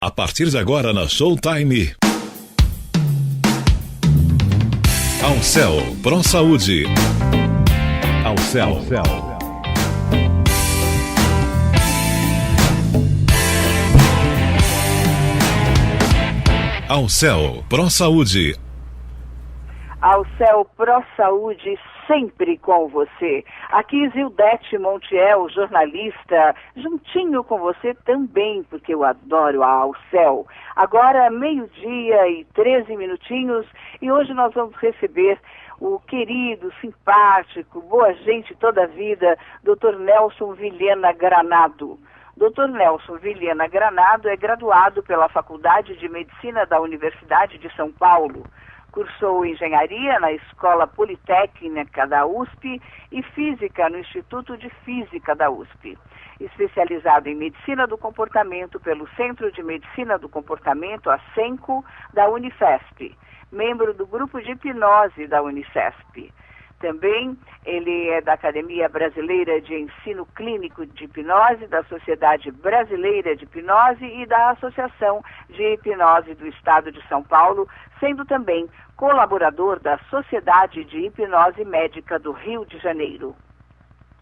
A partir de agora na Showtime. Alcel Pro Saúde. Alcel. Alcel Pro Saúde. Alcel Pro Saúde, sempre com você. Aqui Zildete Montiel, jornalista, juntinho com você também, porque eu adoro a Alcel. Agora, 12:13, e hoje nós vamos receber o querido, simpático, boa gente toda a vida, Dr. Nelson Vilhena Granado. Dr. Nelson Vilhena Granado é graduado pela Faculdade de Medicina da Universidade de São Paulo. Cursou engenharia na Escola Politécnica da USP e física no Instituto de Física da USP. Especializado em Medicina do Comportamento pelo Centro de Medicina do Comportamento, a CENCO, da Unifesp. Membro do Grupo de Hipnose da Unicesp. Também ele é da Academia Brasileira de Ensino Clínico de Hipnose, da Sociedade Brasileira de Hipnose e da Associação de Hipnose do Estado de São Paulo, sendo também colaborador da Sociedade de Hipnose Médica do Rio de Janeiro.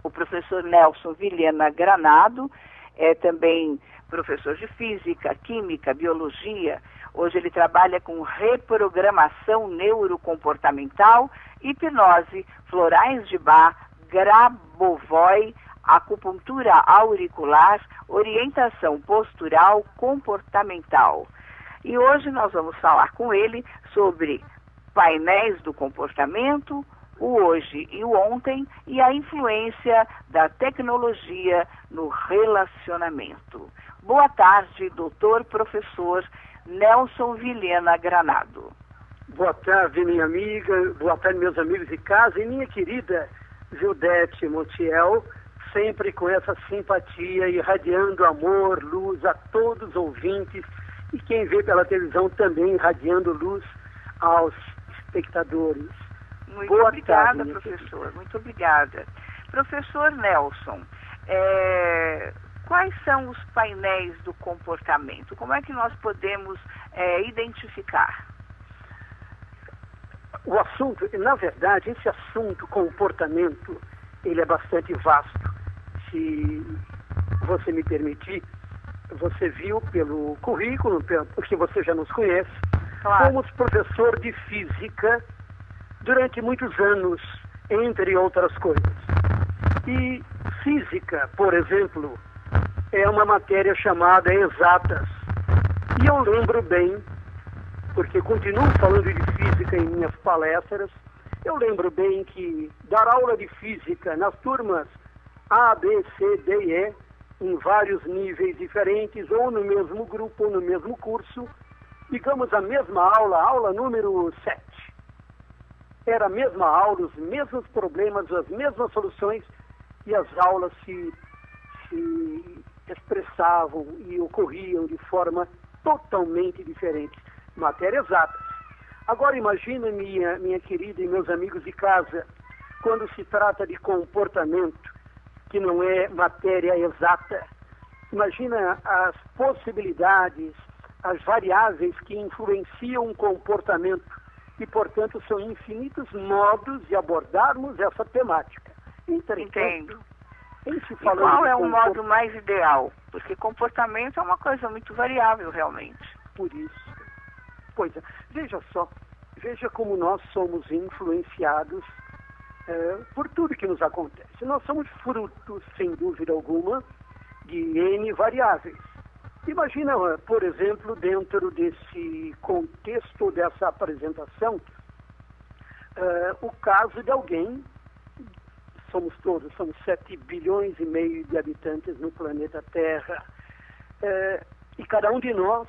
O professor Nelson Vilhena Granado é também professor de Física, Química, Biologia. Hoje ele trabalha com reprogramação neurocomportamental, hipnose, florais de Bach, Grabovoi, acupuntura auricular, orientação postural comportamental. E hoje nós vamos falar com ele sobre painéis do comportamento, o hoje e o ontem, e a influência da tecnologia no relacionamento. Boa tarde, doutor professor Nelson Vilhena Granado. Boa tarde, minha amiga, boa tarde, meus amigos de casa, e minha querida Zildete Montiel, sempre com essa simpatia, irradiando amor, luz a todos os ouvintes, e quem vê pela televisão também irradiando luz aos espectadores. Muito boa obrigada, tarde, professor, muito obrigada. Professor Nelson, quais são os painéis do comportamento? Como é que nós podemos identificar? O assunto, na verdade, esse assunto, comportamento, ele é bastante vasto. Se você me permitir, você viu pelo currículo, porque você já nos conhece, Claro. Fomos professor de física durante muitos anos, entre outras coisas. E física, por exemplo, é uma matéria chamada exatas. E eu lembro bem, porque continuo falando de física em minhas palestras, eu lembro bem que dar aula de física nas turmas A, B, C, D e E, em vários níveis diferentes, ou no mesmo grupo, ou no mesmo curso, digamos a mesma aula, aula número 7. Era a mesma aula, os mesmos problemas, as mesmas soluções, e as aulas se expressavam e ocorriam de forma totalmente diferente. Matéria exata. Agora imagina, minha querida e meus amigos de casa, quando se trata de comportamento, que não é matéria exata. Imagina as possibilidades, as variáveis que influenciam o comportamento e, portanto, são infinitos modos de abordarmos essa temática. Entendo. E qual é o modo mais ideal? Porque comportamento é uma coisa muito variável, realmente. Por isso. Pois é. Veja como nós somos influenciados por tudo que nos acontece. Nós somos frutos, sem dúvida alguma, de N variáveis. Imagina, por exemplo, dentro desse contexto, dessa apresentação, o caso de alguém, somos 7 bilhões e meio de habitantes no planeta Terra, e cada um de nós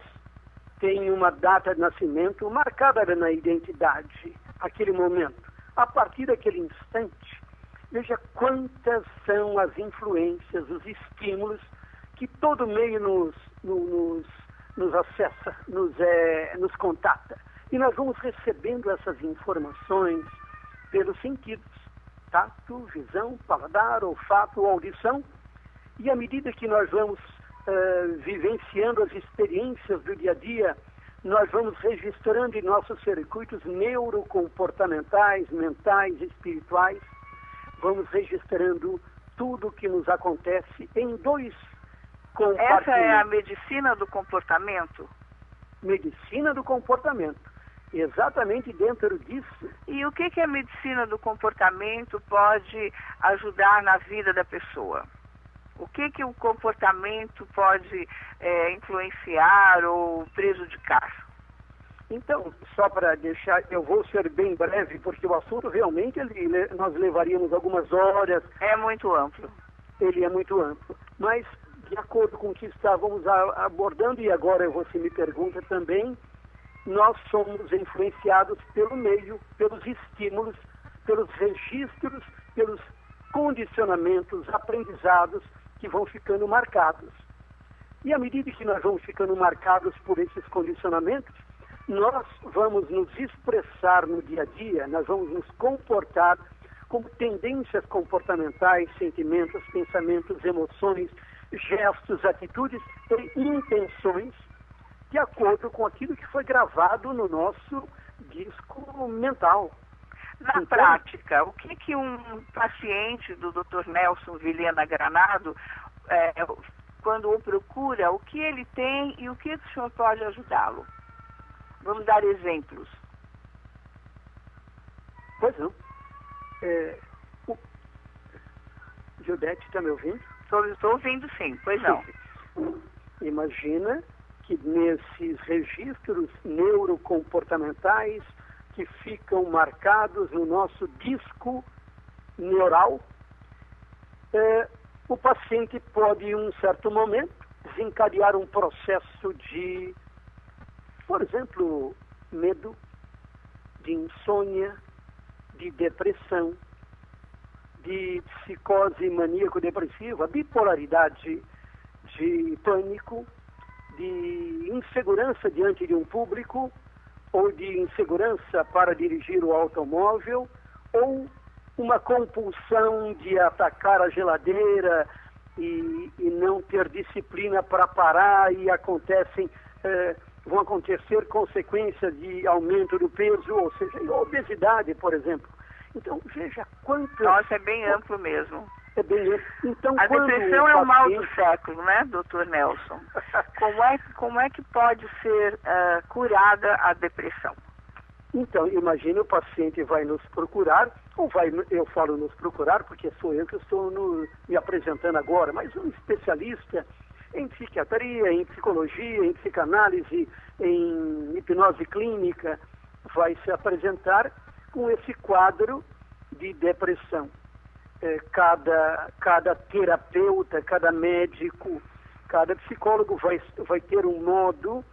tem uma data de nascimento marcada na identidade, aquele momento. A partir daquele instante, veja quantas são as influências, os estímulos que todo meio nos acessa, nos contata. E nós vamos recebendo essas informações pelos sentidos, tato, visão, paladar, olfato, audição, e à medida que nós vamos vivenciando as experiências do dia a dia, nós vamos registrando em nossos circuitos neurocomportamentais, mentais, espirituais, vamos registrando tudo o que nos acontece em 2 compartimentos. Essa é a medicina do comportamento? Medicina do comportamento, exatamente dentro disso. E o que a medicina do comportamento pode ajudar na vida da pessoa? O que o comportamento pode influenciar ou prejudicar? Então, só para deixar, eu vou ser bem breve, porque o assunto realmente nós levaríamos algumas horas. É muito amplo. Ele é muito amplo. Mas, de acordo com o que estávamos abordando, e agora você me pergunta também, nós somos influenciados pelo meio, pelos estímulos, pelos registros, pelos condicionamentos, aprendizados que vão ficando marcados. E à medida que nós vamos ficando marcados por esses condicionamentos, nós vamos nos expressar no dia a dia, nós vamos nos comportar como tendências comportamentais, sentimentos, pensamentos, emoções, gestos, atitudes e intenções, de acordo com aquilo que foi gravado no nosso disco mental. Na prática, o que um paciente do Dr. Nelson Vilhena Granado, quando o procura, o que ele tem e o que o senhor pode ajudá-lo? Vamos dar exemplos. Pois não. Judete, está me ouvindo? Estou ouvindo sim, pois não. Imagina que nesses registros neurocomportamentais que ficam marcados no nosso disco neural, o paciente pode, em um certo momento, desencadear um processo de, por exemplo, medo, de insônia, de depressão, de psicose maníaco-depressiva, bipolaridade, de pânico, de insegurança diante de um público, ou de insegurança para dirigir o automóvel, ou uma compulsão de atacar a geladeira e não ter disciplina para parar, e vão acontecer consequências de aumento do peso, ou seja, obesidade, por exemplo. Então, veja quanto... Nossa, é bem amplo mesmo. É bem amplo. Então, a depressão é o mal do século, né, doutor Nelson? Como é que pode ser curada a depressão? Então, imagine o paciente vai nos procurar, eu falo nos procurar porque sou eu que estou me apresentando agora, mas um especialista em psiquiatria, em psicologia, em psicanálise, em hipnose clínica, vai se apresentar com esse quadro de depressão. Cada terapeuta, cada médico, cada psicólogo vai ter um modo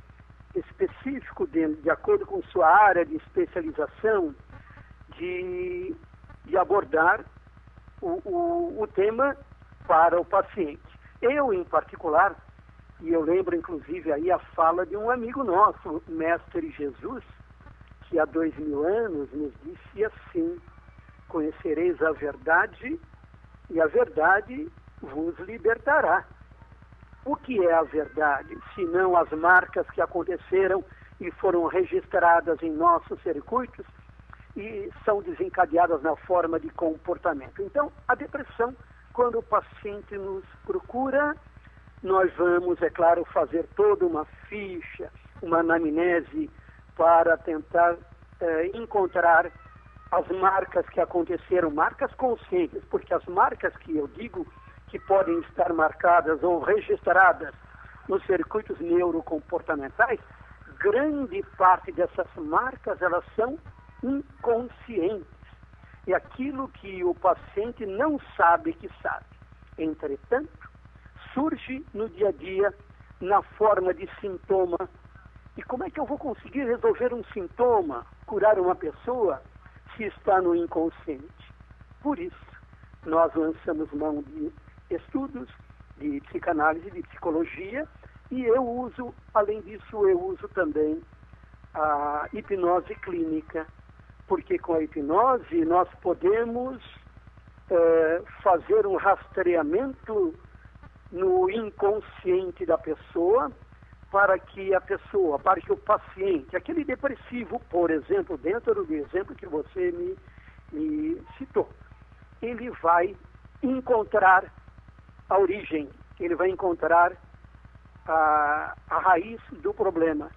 específico, de acordo com sua área de especialização, de abordar o tema para o paciente. Eu, em particular, e eu lembro inclusive aí a fala de um amigo nosso, o Mestre Jesus, que há 2000 anos nos disse assim: conhecereis a verdade e a verdade vos libertará. O que é a verdade, senão as marcas que aconteceram e foram registradas em nossos circuitos e são desencadeadas na forma de comportamento? Então, a depressão, quando o paciente nos procura, nós vamos, é claro, fazer toda uma ficha, uma anamnese para tentar encontrar as marcas que aconteceram, marcas conscientes, porque as marcas que eu digo que podem estar marcadas ou registradas nos circuitos neurocomportamentais, grande parte dessas marcas, elas são inconscientes. É aquilo que o paciente não sabe que sabe. Entretanto, surge no dia a dia na forma de sintoma. E como é que eu vou conseguir resolver um sintoma, curar uma pessoa, se está no inconsciente? Por isso, nós lançamos mão de estudos de psicanálise, de psicologia, e eu uso, além disso, eu uso também a hipnose clínica, porque com a hipnose nós podemos fazer um rastreamento no inconsciente da pessoa, para que o paciente, aquele depressivo, por exemplo, dentro do exemplo que você me citou, ele vai encontrar a origem, ele vai encontrar a raiz do problema.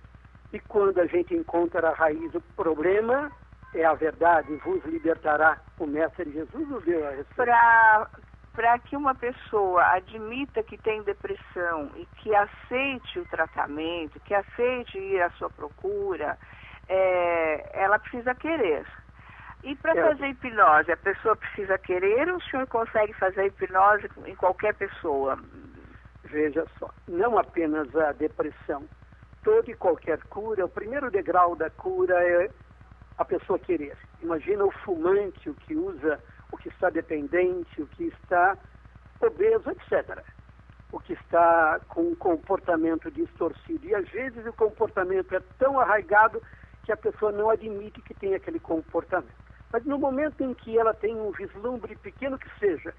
E quando a gente encontra a raiz do problema, é a verdade, vos libertará. O Mestre Jesus nos deu a receita. Para que uma pessoa admita que tem depressão e que aceite o tratamento, que aceite ir à sua procura, ela precisa querer. E para fazer hipnose, a pessoa precisa querer ou o senhor consegue fazer hipnose em qualquer pessoa? Veja só, não apenas a depressão. Toda e qualquer cura, o primeiro degrau da cura é a pessoa querer. Imagina o fumante, o que usa, o que está dependente, o que está obeso, etc. O que está com um comportamento distorcido. E às vezes o comportamento é tão arraigado que a pessoa não admite que tem aquele comportamento. Mas no momento em que ela tem um vislumbre pequeno que seja,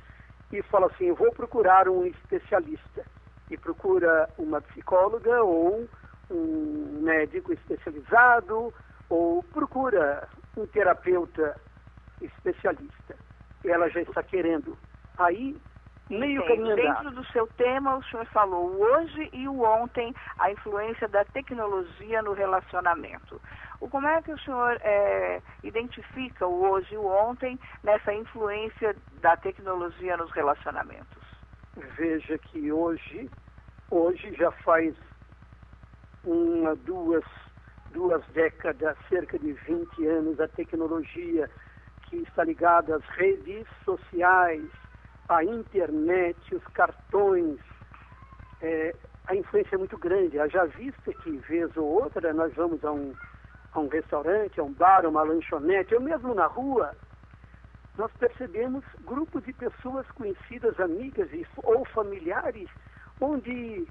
e fala assim, eu vou procurar um especialista, e procura uma psicóloga ou um médico especializado, ou procura um terapeuta especialista. Ela já está querendo. Aí, meio caminho andado. Dentro do seu tema, o senhor falou o hoje e o ontem, a influência da tecnologia no relacionamento. Como é que o senhor identifica o hoje e o ontem nessa influência da tecnologia nos relacionamentos? Veja que hoje já faz duas décadas, cerca de 20 anos, a tecnologia que está ligada às redes sociais, à internet, os cartões, a influência é muito grande. Haja vista que, vez ou outra, nós vamos a um restaurante, a um bar, a uma lanchonete, ou mesmo na rua, nós percebemos grupos de pessoas conhecidas, amigas ou familiares, onde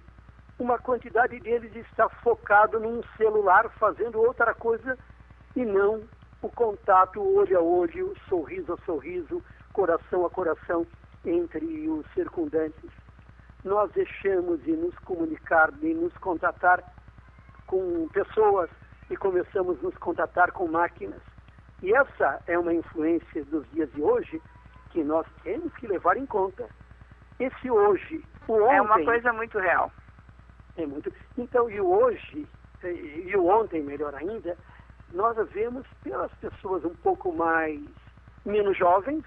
uma quantidade deles está focado num celular, fazendo outra coisa, e não o contato olho a olho, sorriso a sorriso, coração a coração entre os circundantes. Nós deixamos de nos comunicar, de nos contatar com pessoas e começamos a nos contatar com máquinas. E essa é uma influência dos dias de hoje que nós temos que levar em conta. Esse hoje, o ontem... É uma coisa muito real. É muito. Então, e o hoje, e o ontem, melhor ainda, nós vemos pelas pessoas um pouco menos jovens,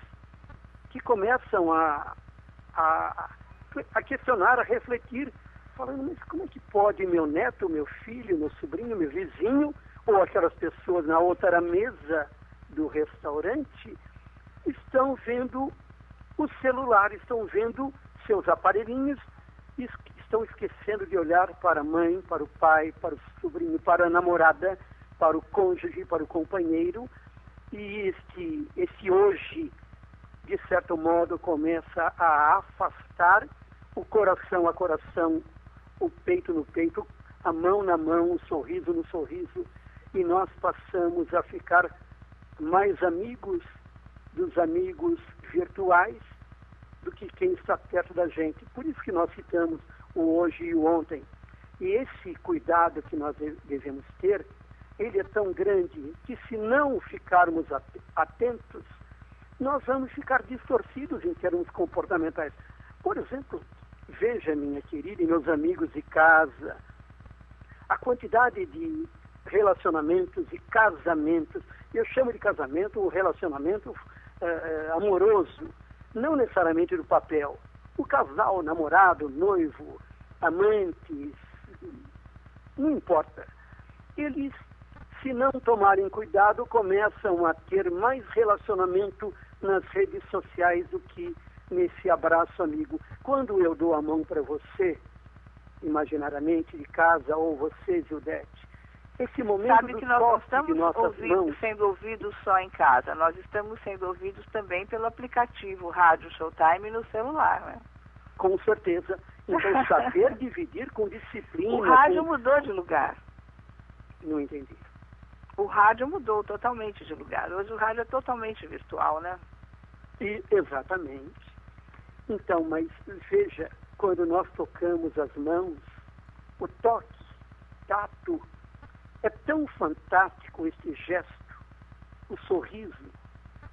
que começam a questionar, a refletir, falando, mas como é que pode meu neto, meu filho, meu sobrinho, meu vizinho, ou aquelas pessoas na outra mesa do restaurante, estão vendo o celular, estão vendo seus aparelhinhos, e estão esquecendo de olhar para a mãe, para o pai, para o sobrinho, para a namorada, para o cônjuge, para o companheiro. E esse hoje, de certo modo, começa a afastar o coração a coração, o peito no peito, a mão na mão, o sorriso no sorriso. E nós passamos a ficar mais amigos dos amigos virtuais do que quem está perto da gente. Por isso que nós citamos o hoje e o ontem. E esse cuidado que nós devemos ter, ele é tão grande que se não ficarmos atentos, nós vamos ficar distorcidos em termos comportamentais. Por exemplo, veja, minha querida e meus amigos de casa, a quantidade de relacionamentos e casamentos, eu chamo de casamento o relacionamento amoroso, não necessariamente do papel. O casal, namorado, noivo, amantes, não importa. Eles, se não tomarem cuidado, começam a ter mais relacionamento nas redes sociais do que nesse abraço amigo. Quando eu dou a mão para você, imaginariamente de casa, ou você, Gildete, esse momento sabe que nós não estamos sendo ouvidos só em casa, nós estamos sendo ouvidos também pelo aplicativo Rádio Showtime no celular, né? Com certeza. Então, saber dividir com disciplina... O rádio mudou de lugar. Não entendi. O rádio mudou totalmente de lugar. Hoje o rádio é totalmente virtual, né? Exatamente. Então, mas veja, quando nós tocamos as mãos, o toque, tato, é tão fantástico este gesto, o sorriso,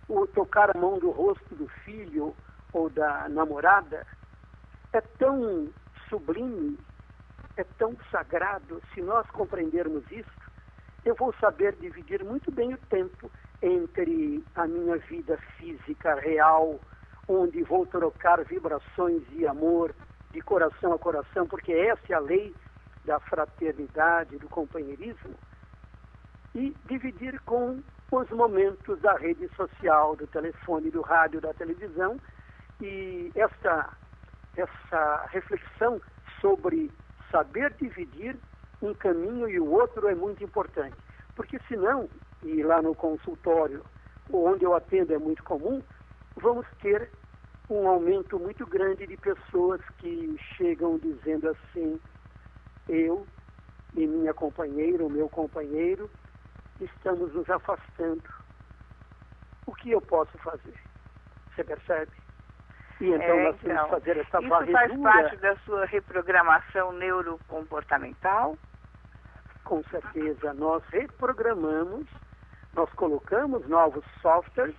o tocar a mão do rosto do filho ou da namorada, é tão sublime, é tão sagrado. Se nós compreendermos isso, eu vou saber dividir muito bem o tempo entre a minha vida física real, onde vou trocar vibrações de amor de coração a coração, porque essa é a lei da fraternidade, do companheirismo, e dividir com os momentos da rede social, do telefone, do rádio, da televisão, e essa reflexão sobre saber dividir um caminho e o outro é muito importante, porque senão, e lá no consultório, onde eu atendo é muito comum, vamos ter um aumento muito grande de pessoas que chegam dizendo assim: eu e minha companheira, o meu companheiro, estamos nos afastando. O que eu posso fazer? Você percebe? E então nós temos que fazer essa varredura. Isso faz parte da sua reprogramação neurocomportamental? Com certeza, nós reprogramamos, nós colocamos novos softwares,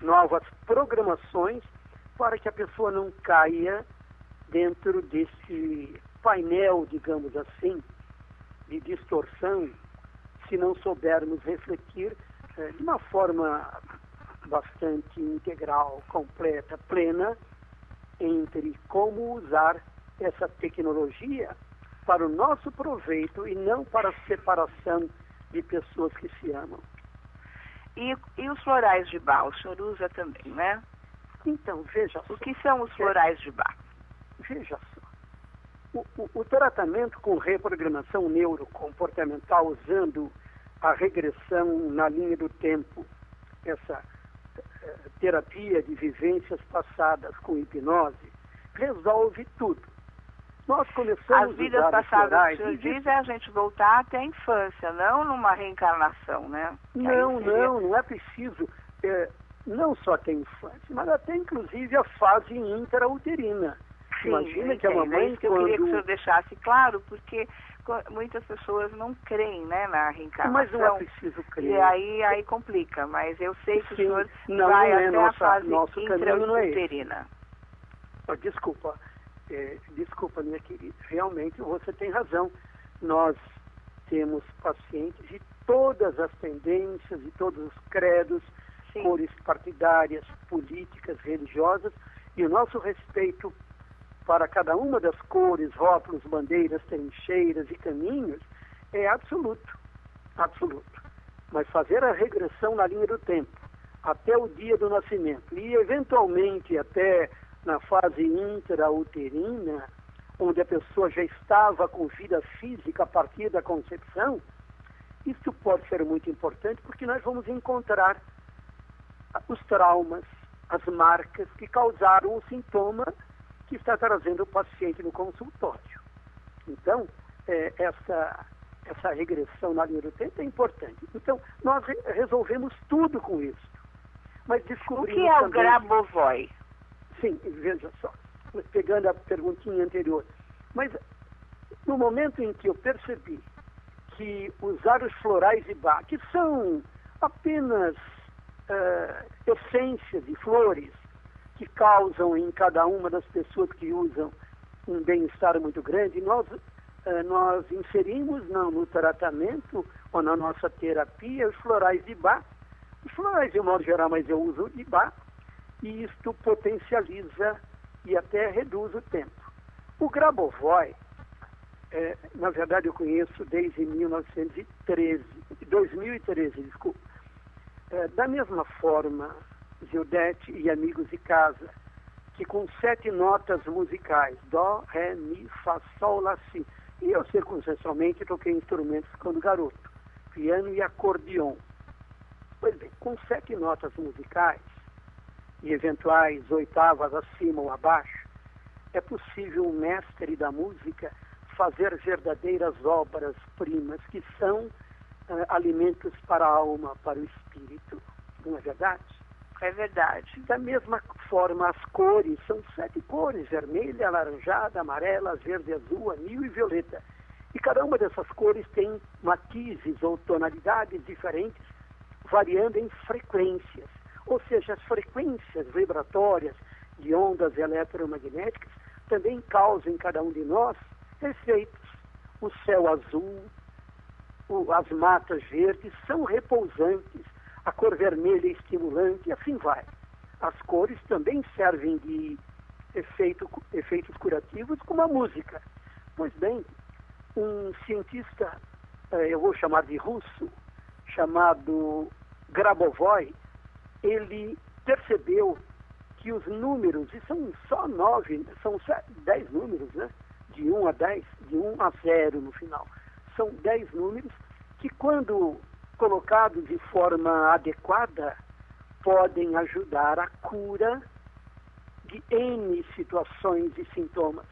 novas programações, para que a pessoa não caia dentro desse painel, digamos assim, de distorção, se não soubermos refletir de uma forma bastante integral, completa, plena, entre como usar essa tecnologia para o nosso proveito e não para a separação de pessoas que se amam. E os florais de Bach, o senhor usa também, né? Então, veja só. O que são os florais de Bach? Veja só. O tratamento com reprogramação neurocomportamental, usando a regressão na linha do tempo, essa terapia de vivências passadas com hipnose, resolve tudo. Nós começamos as vidas passadas, o senhor diz, é a gente voltar até a infância, não numa reencarnação, né? Não é preciso, não só até a infância, mas até inclusive a fase intrauterina. Sim, imagina que a mamãe, isso que eu queria que o senhor deixasse claro, porque muitas pessoas não creem, né, na reencarnação. Mas não é preciso crer. E aí complica, mas eu sei que o senhor vai até a fase intrauterina. Desculpa, minha querida. Realmente você tem razão. Nós temos pacientes de todas as tendências, de todos os credos, sim, cores partidárias, políticas, religiosas, e o nosso respeito para cada uma das cores, rótulos, bandeiras, trincheiras e caminhos é absoluto, absoluto. Mas fazer a regressão na linha do tempo, até o dia do nascimento, e eventualmente até na fase intrauterina, onde a pessoa já estava com vida física a partir da concepção, isso pode ser muito importante, porque nós vamos encontrar os traumas, as marcas que causaram o sintoma que está trazendo o paciente no consultório. Então, essa regressão na linha do tempo é importante. Então, nós resolvemos tudo com isso. Mas descobrimos o que é o Grabovoi? Sim, veja só, pegando a perguntinha anterior. Mas no momento em que eu percebi que usar os florais de Bach, que são apenas essências de flores, que causam em cada uma das pessoas que usam um bem-estar muito grande, nós inserimos no tratamento ou na nossa terapia os florais de Bach. Os florais de modo geral, mas eu uso de Bach, e isto potencializa e até reduz o tempo. O Grabovoi, na verdade eu conheço desde 2013, desculpa. Da mesma forma, Gildete e amigos de casa, que com 7 notas musicais, Dó, Ré, Mi, Fá, Sol, Lá, Si, e eu circunstancialmente toquei instrumentos quando garoto, piano e acordeon. Pois bem, com 7 notas musicais e eventuais oitavas acima ou abaixo, é possível o mestre da música fazer verdadeiras obras-primas que são alimentos para a alma, para o espírito. Não é verdade? É verdade. Da mesma forma, as cores, são 7 cores: vermelha, alaranjada, amarela, verde, azul, anil e violeta. E cada uma dessas cores tem matizes ou tonalidades diferentes, variando em frequências. Ou seja, as frequências vibratórias de ondas eletromagnéticas também causam em cada um de nós efeitos. O céu azul, as matas verdes são repousantes, a cor vermelha é estimulante e assim vai. As cores também servem de efeitos curativos, como a música. Pois bem, um cientista, eu vou chamar de russo, chamado Grabovoi, ele percebeu que os números, e são só 9, são 10 números, né? De 1 a 10, de 1 a 0 no final. São 10 números que, quando colocados de forma adequada, podem ajudar a cura de N situações e sintomas.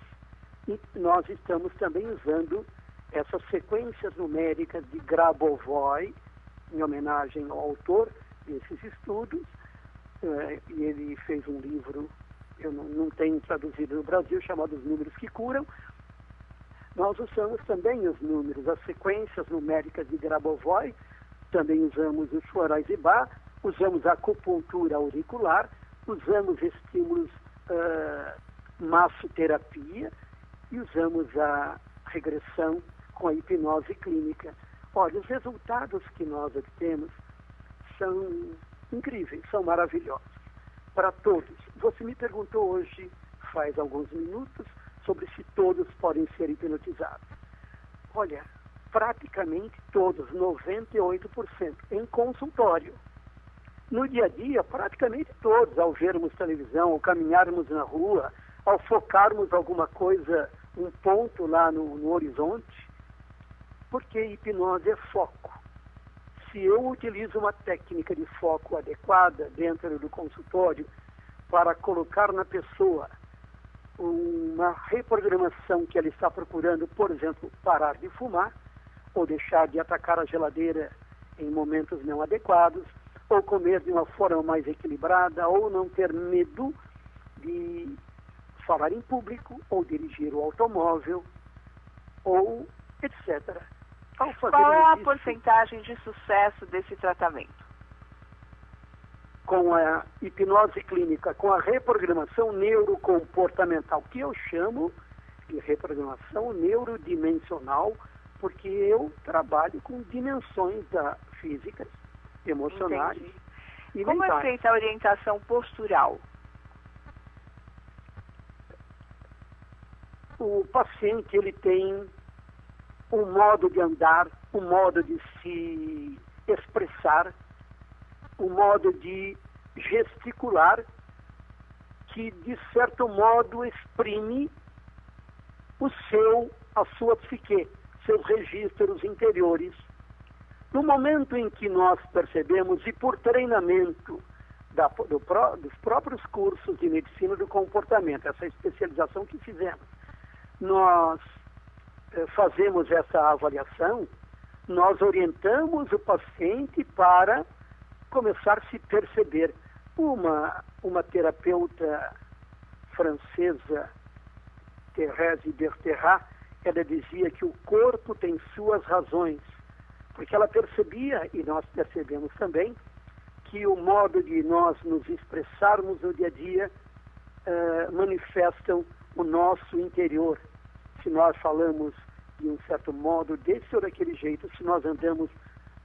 E nós estamos também usando essas sequências numéricas de Grabovoi, em homenagem ao autor desses estudos, e ele fez um livro, eu não tenho traduzido no Brasil, chamado Os Números que Curam. Nós usamos também os números, as sequências numéricas de Grabovoi, também usamos os florais de Bach, usamos a acupuntura auricular, usamos estímulos, massoterapia, e usamos a regressão com a hipnose clínica. Olha, os resultados que nós obtemos são incríveis, são maravilhosos para todos. Você me perguntou hoje, faz alguns minutos, sobre se todos podem ser hipnotizados. Olha, praticamente todos, 98%, em consultório. No dia a dia, praticamente todos, ao vermos televisão, ao caminharmos na rua, ao focarmos alguma coisa, um ponto lá no horizonte, porque hipnose é foco. Se eu utilizo uma técnica de foco adequada dentro do consultório para colocar na pessoa uma reprogramação que ela está procurando, por exemplo, parar de fumar, ou deixar de atacar a geladeira em momentos não adequados, ou comer de uma forma mais equilibrada, ou não ter medo de falar em público, ou dirigir o automóvel, ou etc. Qual é a porcentagem de sucesso desse tratamento? Com a hipnose clínica, com a reprogramação neurocomportamental, que eu chamo de reprogramação neurodimensional, porque eu trabalho com dimensões físicas, emocionais. Entendi. E como mentais. é feita a orientação postural? O paciente, ele tem um modo de andar, um modo de se expressar, um modo de gesticular, que de certo modo exprime a sua psique, seus registros interiores. No momento em que nós percebemos, e por treinamento dos próprios cursos de medicina do comportamento, essa especialização que fizemos, nós fazemos essa avaliação, nós orientamos o paciente para começar a se perceber. Uma terapeuta francesa, Thérèse Bertherat, ela dizia que o corpo tem suas razões, porque ela percebia, e nós percebemos também, que o modo de nós nos expressarmos no dia a dia manifestam o nosso interior. Se nós falamos de um certo modo, desse ou daquele jeito, se nós andamos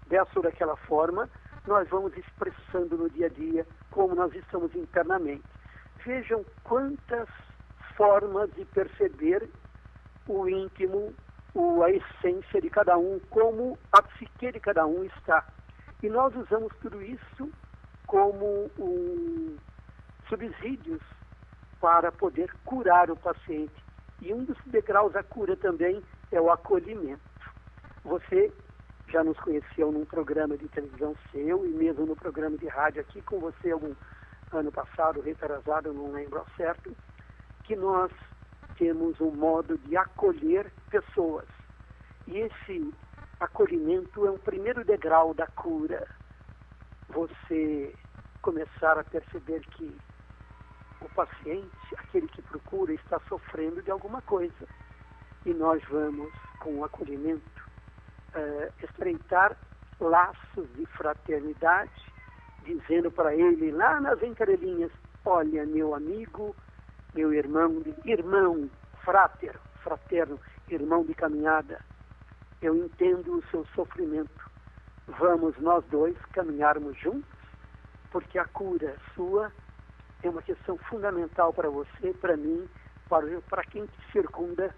dessa ou daquela forma, nós vamos expressando no dia a dia como nós estamos internamente. Vejam quantas formas de perceber o íntimo, a essência de cada um, como a psique de cada um está. E nós usamos tudo isso como subsídios para poder curar o paciente. E um dos degraus da cura também é o acolhimento. Você já nos conheceu num programa de televisão seu e mesmo no programa de rádio aqui com você algum ano passado, retrasado, eu não lembro ao certo, que nós temos um modo de acolher pessoas. E esse acolhimento é um primeiro degrau da cura. Você começar a perceber que o paciente, aquele que procura, está sofrendo de alguma coisa. E nós vamos, com o acolhimento, estreitar laços de fraternidade, dizendo para ele lá nas entrelinhas: olha, meu amigo, meu irmão, fraterno, irmão de caminhada, eu entendo o seu sofrimento. Vamos nós dois caminharmos juntos, porque a cura sua é uma questão fundamental para você, para mim, para quem te circunda.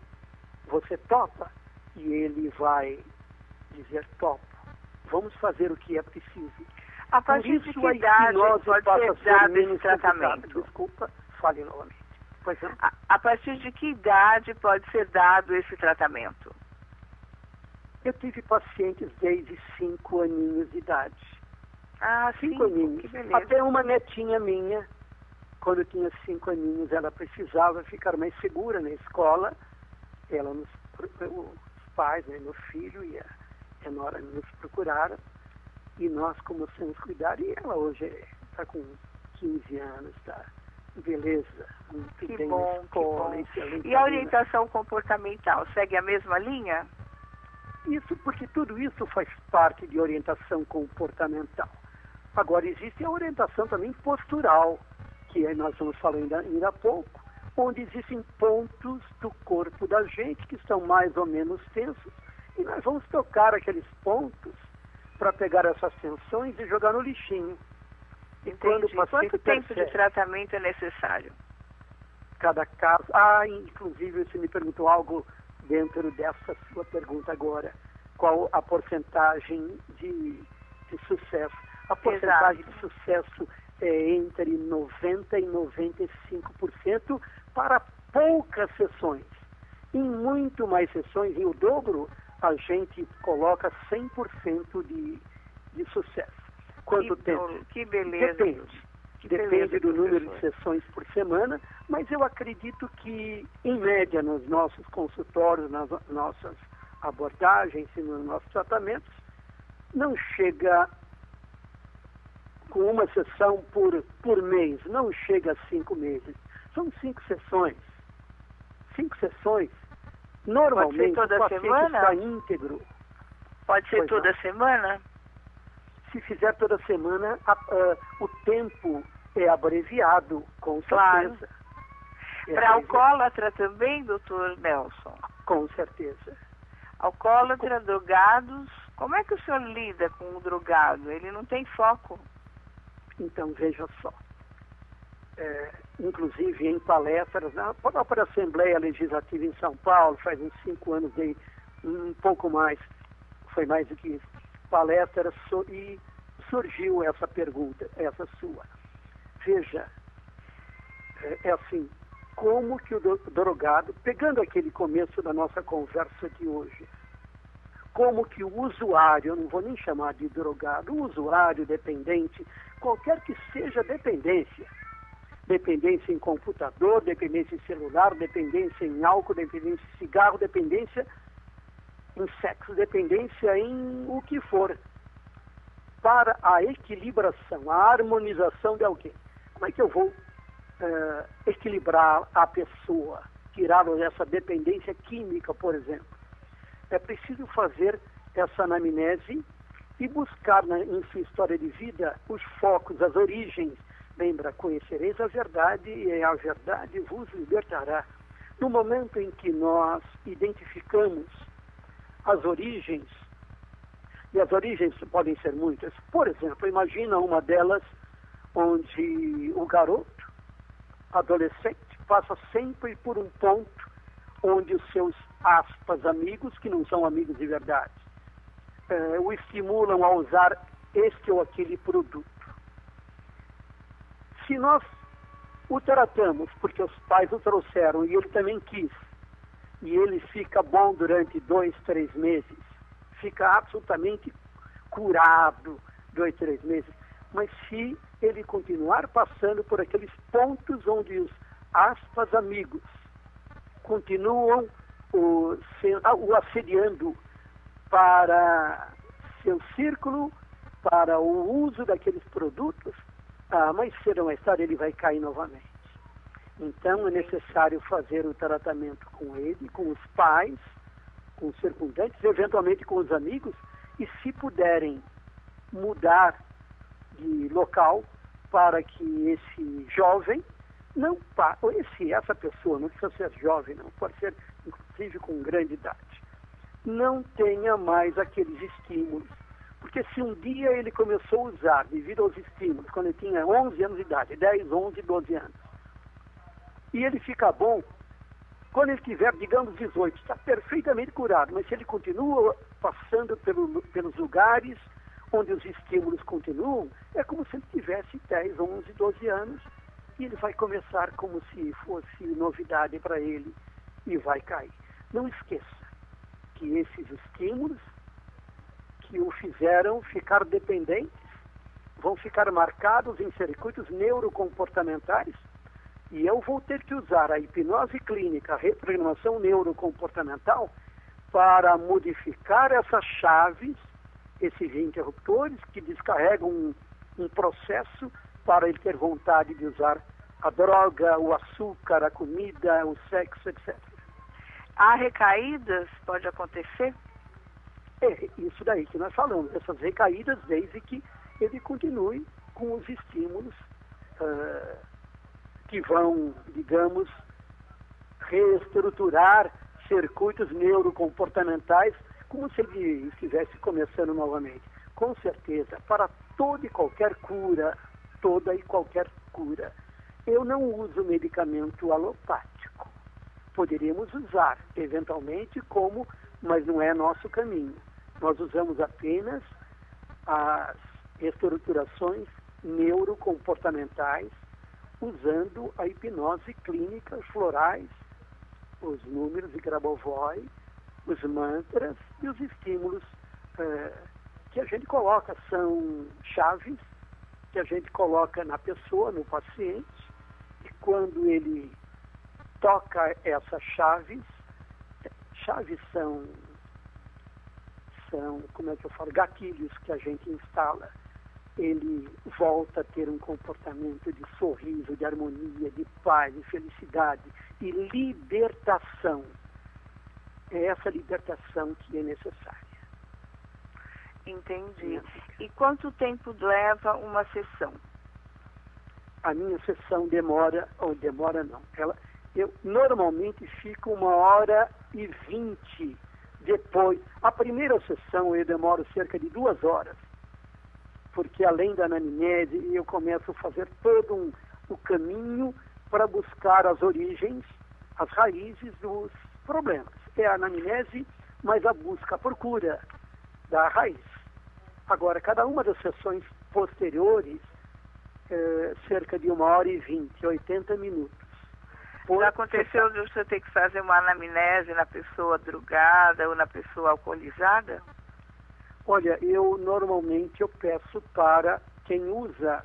Você topa? E ele vai dizer: topo. Vamos fazer o que é preciso. A partir de que idade pode ser dado esse tratamento? Desculpa, fale novamente. Pois não? A partir de que idade pode ser dado esse tratamento? Eu tive pacientes desde 5 aninhos de idade. Ah, 5 aninhos. Que beleza. Até uma netinha minha, quando eu tinha 5 aninhos, ela precisava ficar mais segura na escola. Os pais, né, meu filho e a nora nos procuraram. E nós começamos a cuidar. E ela hoje está com 15 anos, está beleza. Muito Que bem bom, na escola, que bom. excelente E a aluna. orientação comportamental segue a mesma linha? Isso porque tudo isso faz parte de orientação comportamental. Agora, existe a orientação também postural, que aí nós vamos falar ainda há pouco, onde existem pontos do corpo da gente que estão mais ou menos tensos, e nós vamos tocar aqueles pontos para pegar essas tensões e jogar no lixinho. E quando o paciente Quanto tempo de percebe tratamento é necessário? cada caso... inclusive você me perguntou algo dentro dessa sua pergunta agora. Qual a porcentagem de sucesso? A porcentagem de sucesso é entre 90% e 95% para poucas sessões. Em muito mais sessões, em o dobro, a gente coloca 100% de sucesso. Quanto tempo? Que beleza. Depende do número de sessões por semana, mas eu acredito que, em média, nos nossos consultórios, nas nossas abordagens e nos nossos tratamentos, não chega com uma sessão por mês, não chega a 5 meses. São 5 sessões. 5 sessões. Normalmente, pode ser toda o paciente semana? está íntegro. Pode ser Pois toda não. semana? Se fizer toda semana, o tempo é abreviado, com Claro. certeza. Para alcoólatra também, doutor Nelson? Com certeza. Alcoólatra, drogados, como é que o senhor lida com o drogado? Ele não tem foco. Então, veja só. Inclusive, em palestras, na própria Assembleia Legislativa em São Paulo, faz uns 5 anos, dei um pouco mais, foi mais do que isso, palestras, e surgiu essa pergunta, essa sua. Veja, é assim, como que o drogado, pegando aquele começo da nossa conversa de hoje, como que o usuário, eu não vou nem chamar de drogado, o usuário dependente, qualquer que seja dependência em computador, dependência em celular, dependência em álcool, dependência em cigarro, dependência em sexo, dependência em o que for, para a equilibração, a harmonização de alguém. Como é que eu vou equilibrar a pessoa, tirá-lo dessa dependência química, por exemplo? É preciso fazer essa anamnese e buscar em sua história de vida os focos, as origens. Lembra, conhecereis a verdade e a verdade vos libertará. No momento em que nós identificamos as origens, e as origens podem ser muitas, por exemplo, imagina uma delas onde o garoto, adolescente, passa sempre por um ponto onde os seus, aspas, amigos, que não são amigos de verdade, o estimulam a usar este ou aquele produto. Se nós o tratamos porque os pais o trouxeram e ele também quis, e ele fica bom durante 2, 3 meses, fica absolutamente curado 2, 3 meses, mas se ele continuar passando por aqueles pontos onde os, aspas, amigos continuam o assediando para seu círculo, para o uso daqueles produtos, mais cedo ou mais tarde ele vai cair novamente. Então é necessário fazer o tratamento com ele, com os pais, com os circundantes, eventualmente com os amigos, e se puderem mudar de local para que esse jovem não essa pessoa, não precisa ser jovem, não, pode ser inclusive com grande idade, não tenha mais aqueles estímulos. Porque se um dia ele começou a usar, devido aos estímulos, quando ele tinha 11 anos de idade, 10, 11, 12 anos, e ele fica bom, quando ele tiver, digamos, 18, está perfeitamente curado, mas se ele continua passando pelos lugares onde os estímulos continuam, é como se ele tivesse 10, 11, 12 anos, e ele vai começar como se fosse novidade para ele e vai cair. Não esqueça que esses estímulos que o fizeram ficar dependentes vão ficar marcados em circuitos neurocomportamentais, e eu vou ter que usar a hipnose clínica, a reprogramação neurocomportamental, para modificar essas chaves, esses interruptores que descarregam um processo para ele ter vontade de usar a droga, o açúcar, a comida, o sexo, etc. Há recaídas? Pode acontecer? É isso daí que nós falamos, essas recaídas, desde que ele continue com os estímulos que vão, digamos, reestruturar circuitos neurocomportamentais, como se ele estivesse começando novamente. Com certeza, para toda e qualquer cura, eu não uso medicamento alopático. Poderíamos usar, eventualmente, mas não é nosso caminho. Nós usamos apenas as estruturações neurocomportamentais, usando a hipnose clínica, os florais, os números de Grabovoi, os mantras e os estímulos que a gente coloca, são chaves que a gente coloca na pessoa, no paciente, e quando ele toca essas chaves são, como é que eu falo, gatilhos que a gente instala. Ele volta a ter um comportamento de sorriso, de harmonia, de paz, de felicidade, de libertação. É essa libertação que é necessária. Entendi. E quanto tempo leva uma sessão? A minha sessão demora não. Eu normalmente fico 1h20 depois. A primeira sessão eu demoro cerca de 2 horas. Porque além da anamnese, eu começo a fazer todo o caminho para buscar as origens, as raízes dos problemas. É a anamnese, mas a busca, a procura da raiz. Agora, cada uma das sessões posteriores, cerca de 1h20, 80 minutos. Já aconteceu de você ter que fazer uma anamnese na pessoa drogada ou na pessoa alcoolizada? Olha, eu normalmente peço para quem usa,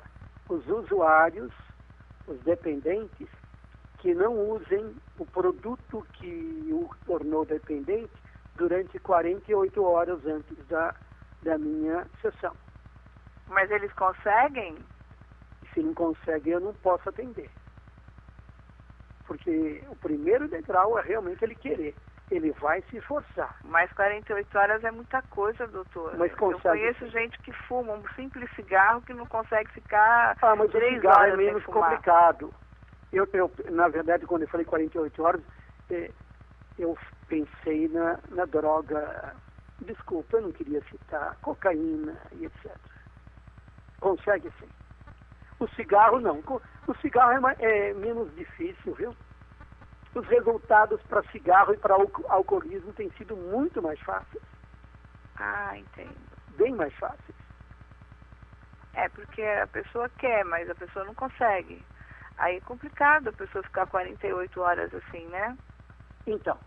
os usuários, os dependentes, que não usem o produto que o tornou dependente durante 48 horas antes da minha sessão. Mas eles conseguem? Se não conseguem, eu não posso atender. Porque o primeiro degrau é realmente ele querer. Ele vai se esforçar. Mas 48 horas é muita coisa, doutor. Mas consegue. Eu conheço gente que fuma um simples cigarro que não consegue ficar mas 3 o cigarro horas é menos sem fumar. complicado. Eu, na verdade, quando eu falei 48 horas, eu pensei na droga, desculpa, eu não queria citar, cocaína e etc. Consegue sim. O cigarro não. O cigarro é menos difícil, viu? Os resultados para cigarro e para alcoolismo têm sido muito mais fáceis. Ah, entendo. Bem mais fáceis. É porque a pessoa quer, mas a pessoa não consegue. Aí é complicado a pessoa ficar 48 horas assim, né? Então,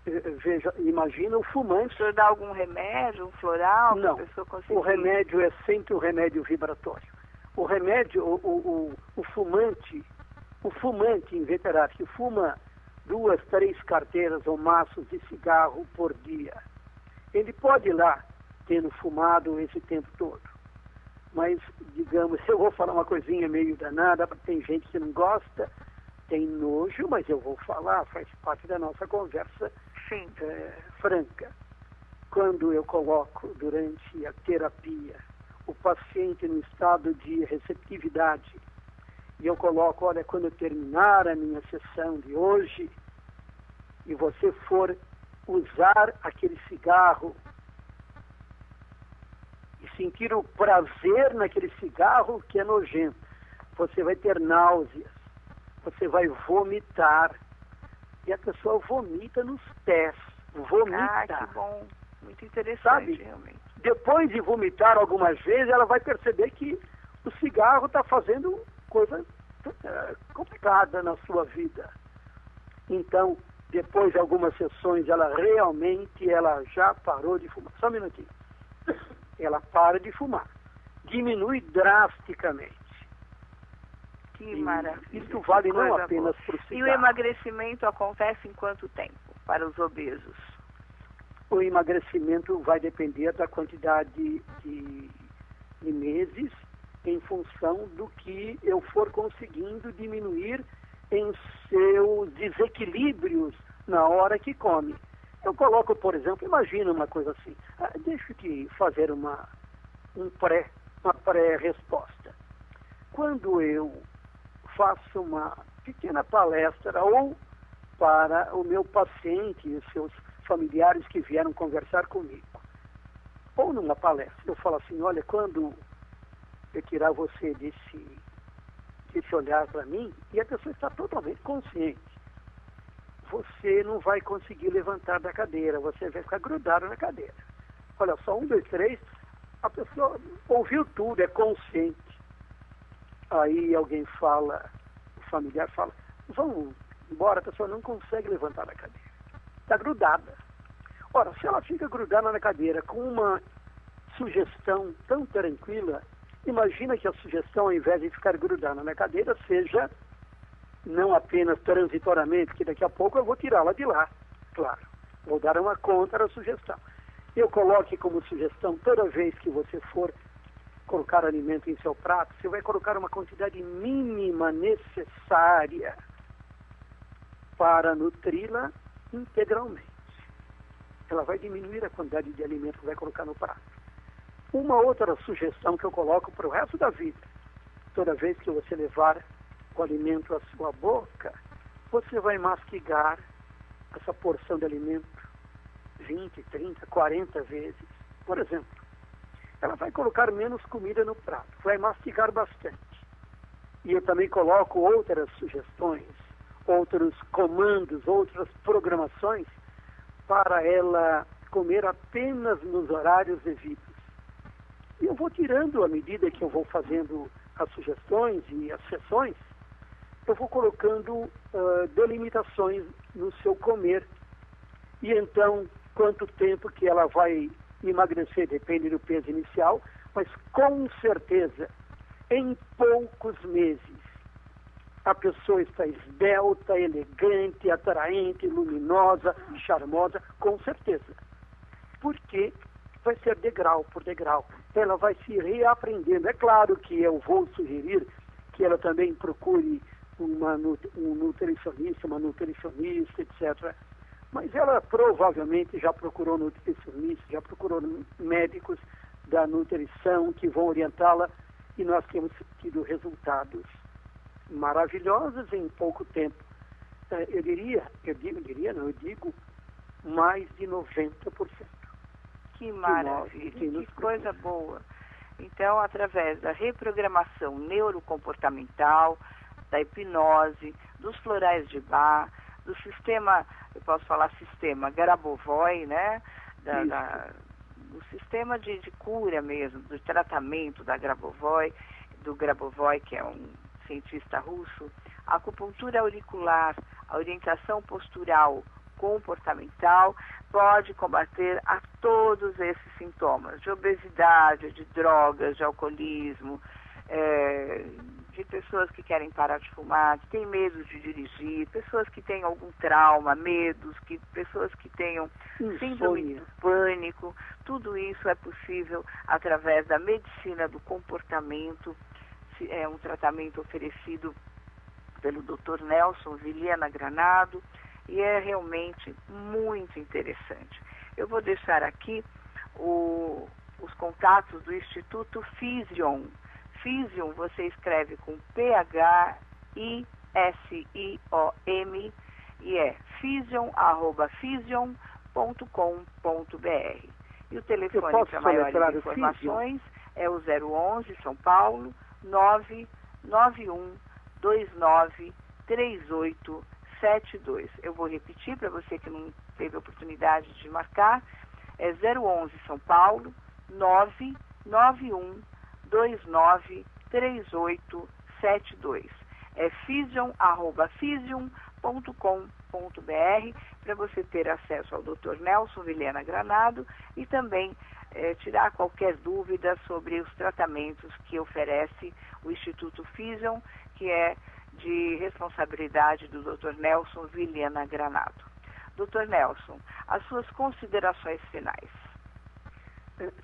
veja, imagina o fumante. O senhor dá algum remédio, um floral, não, para a pessoa conseguir? O remédio é sempre o remédio vibratório. O remédio, o fumante inveterado que fuma 2, 3 carteiras ou maços de cigarro por dia, ele pode ir lá tendo fumado esse tempo todo. Mas, digamos, eu vou falar uma coisinha meio danada, tem gente que não gosta, tem nojo, mas eu vou falar, faz parte da nossa conversa franca. Quando eu coloco durante a terapia o paciente no estado de receptividade, e eu coloco, olha, quando eu terminar a minha sessão de hoje, e você for usar aquele cigarro, e sentir o prazer naquele cigarro que é nojento, você vai ter náuseas, você vai vomitar, e a pessoa vomita nos pés, vomita. Ah, que bom, muito interessante, sabe? Realmente. Depois de vomitar algumas vezes, ela vai perceber que o cigarro está fazendo coisa complicada na sua vida. Então, depois de algumas sessões, ela já parou de fumar. Só um minutinho. Ela para de fumar. Diminui drasticamente. Que maravilha. Isso vale não Coisa apenas boa. para o cigarro. E o emagrecimento acontece em quanto tempo para os obesos? O emagrecimento vai depender da quantidade de meses em função do que eu for conseguindo diminuir em seus desequilíbrios na hora que come. Eu coloco, por exemplo, imagina uma coisa assim, deixa eu te fazer uma pré-resposta. Quando eu faço uma pequena palestra ou para o meu paciente e os seus familiares que vieram conversar comigo, ou numa palestra, eu falo assim, olha, quando eu tirar você desse olhar para mim, e a pessoa está totalmente consciente, você não vai conseguir levantar da cadeira, você vai ficar grudado na cadeira. Olha só, 1, 2, 3, a pessoa ouviu tudo, é consciente. Aí alguém fala, o familiar fala, vamos embora, a pessoa não consegue levantar da cadeira. Está grudada. Ora, se ela fica grudada na cadeira com uma sugestão tão tranquila, imagina que a sugestão, ao invés de ficar grudada na cadeira, seja não apenas transitoriamente, que daqui a pouco eu vou tirá-la de lá, claro. Vou dar uma contra a sugestão. Eu coloque como sugestão, toda vez que você for colocar alimento em seu prato, você vai colocar uma quantidade mínima necessária para nutri-la integralmente. Ela vai diminuir a quantidade de alimento que vai colocar no prato. Uma outra sugestão que eu coloco para o resto da vida, toda vez que você levar o alimento à sua boca, você vai mastigar essa porção de alimento 20, 30, 40 vezes. Por exemplo, ela vai colocar menos comida no prato, vai mastigar bastante. E eu também coloco outras sugestões, outros comandos, outras programações para ela comer apenas nos horários devidos. E eu vou tirando, à medida que eu vou fazendo as sugestões e as sessões, eu vou colocando delimitações no seu comer. E então, quanto tempo que ela vai emagrecer, depende do peso inicial, mas com certeza, em poucos meses, a pessoa está esbelta, elegante, atraente, luminosa, charmosa, com certeza. Porque vai ser degrau por degrau. Ela vai se reaprendendo. É claro que eu vou sugerir que ela também procure um nutricionista, uma nutricionista, etc. Mas ela provavelmente já procurou nutricionistas, já procurou médicos da nutrição que vão orientá-la, e nós temos tido resultados maravilhosos em pouco tempo. Eu digo mais de 90%. Que maravilha, que coisa boa. Então, através da reprogramação neurocomportamental, da hipnose, dos florais de Bach, do sistema, eu posso falar sistema Grabovoi, né? Do sistema de cura mesmo, do tratamento da Grabovoi, do Grabovoi, que é um cientista russo, a acupuntura auricular, a orientação postural comportamental, pode combater a todos esses sintomas de obesidade, de drogas, de alcoolismo, de pessoas que querem parar de fumar, que têm medo de dirigir, pessoas que têm algum trauma, medos, pessoas que tenham síndrome do pânico. Tudo isso é possível através da medicina do comportamento. É um tratamento oferecido pelo Dr. Nelson Vilhena Granado e é realmente muito interessante. Eu vou deixar aqui os contatos do Instituto Physion. Physion você escreve com Physion e é physion@physion.com.br. E o telefone para maiores informações é o 011 São Paulo 991293872. Eu vou repetir para você que não teve oportunidade de marcar. É 011 São Paulo 991293872. É physion@physion.com.br para você ter acesso ao Dr. Nelson Vilhena Granado e também tirar qualquer dúvida sobre os tratamentos que oferece o Instituto Physion, que é de responsabilidade do Dr. Nelson Vilhena Granado. Dr. Nelson, as suas considerações finais.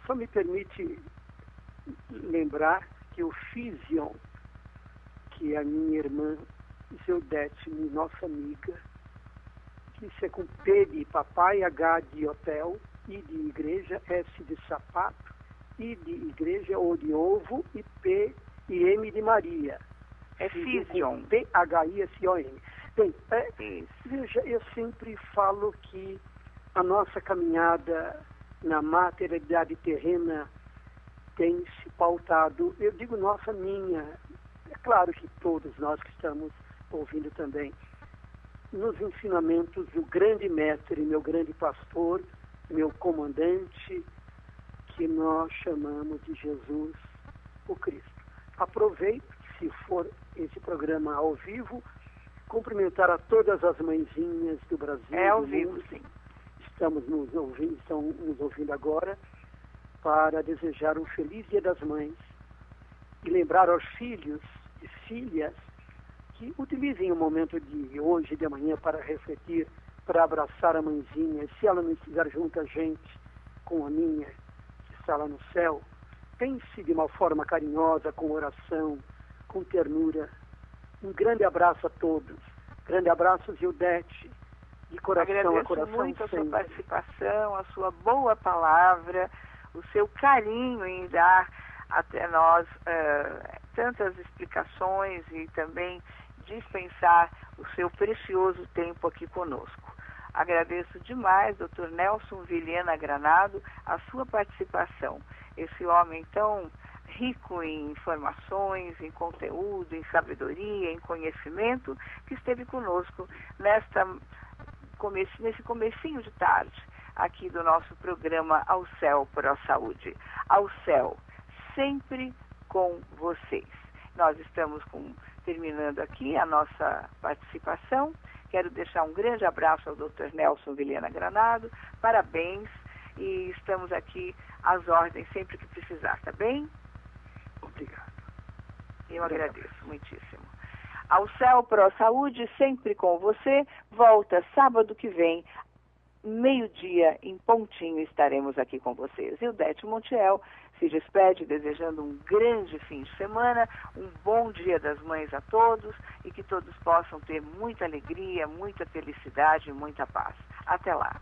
Só me permite lembrar que o Physion, que é a minha irmã Zeudete, nossa amiga, que isso é com P de papai, H de hotel, I de igreja, S de sapato, I de igreja, O de ovo e P e M de Maria. É Physion. P-H-I-S-O-N. Bem, veja, eu sempre falo que a nossa caminhada na materialidade terrena tem se pautado, eu digo nossa, minha, é claro que todos nós que estamos ouvindo também, nos ensinamentos do grande mestre, meu grande pastor, meu comandante, que nós chamamos de Jesus, o Cristo. Aproveito, se for esse programa ao vivo, cumprimentar a todas as mãezinhas do Brasil. É ao vivo, sim. Estão nos ouvindo agora, para desejar um feliz Dia das Mães e lembrar aos filhos e filhas que utilizem o momento de hoje e de amanhã para refletir, para abraçar a mãezinha. Se ela não estiver junto a gente, com a minha, que está lá no céu, pense de uma forma carinhosa, com oração, com ternura. Um grande abraço a todos. Grande abraço, Zeudete, de coração a coração. Agradeço muito a sua participação, a sua boa palavra, o seu carinho em dar até nós tantas explicações e também dispensar o seu precioso tempo aqui conosco. Agradeço demais, Dr. Nelson Vilhena Granado, a sua participação. Esse homem tão rico em informações, em conteúdo, em sabedoria, em conhecimento, que esteve conosco nesse comecinho de tarde, aqui do nosso programa Ao Céu Pro Saúde. Ao Céu, sempre com vocês. Nós estamos terminando aqui a nossa participação. Quero deixar um grande abraço ao Dr. Nelson Vilhena Granado. Parabéns e estamos aqui às ordens sempre que precisar, tá bem? Obrigado. Eu agradeço muitíssimo. Ao Céu Pro Saúde, sempre com você. Volta sábado que vem, meio-dia, em pontinho, estaremos aqui com vocês. Zeudete Montiel se despede desejando um grande fim de semana, um bom Dia das Mães a todos e que todos possam ter muita alegria, muita felicidade e muita paz. Até lá.